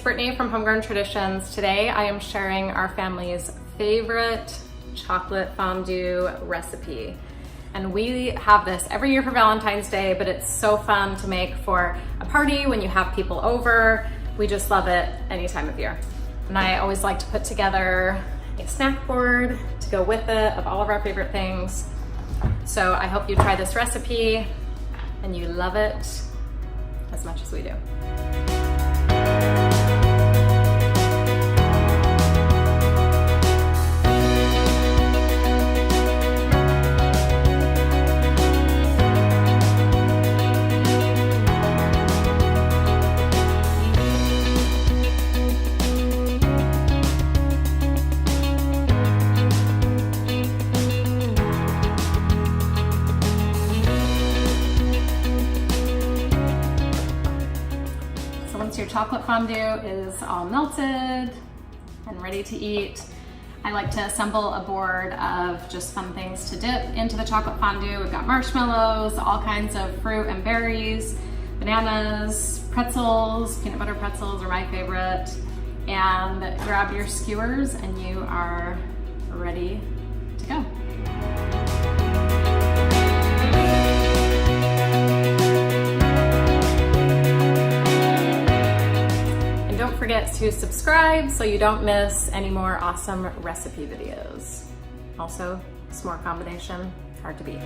Brittany from Homegrown Traditions. Today I am sharing our family's favorite chocolate fondue recipe. And we have this every year for Valentine's Day, but it's so fun to make for a party when you have people over. We just love it any time of year. And I always like to put together a snack board to go with it of all of our favorite things. So I hope you try this recipe and you love it as much as we do. Once your chocolate fondue is all melted and ready to eat, I like to assemble a board of just fun things to dip into the chocolate fondue. We've got marshmallows, all kinds of fruit and berries, bananas, pretzels, peanut butter pretzels are my favorite. And grab your skewers and you are ready to go. Don't forget to subscribe so you don't miss any more awesome recipe videos. Also, s'more combination, hard to beat.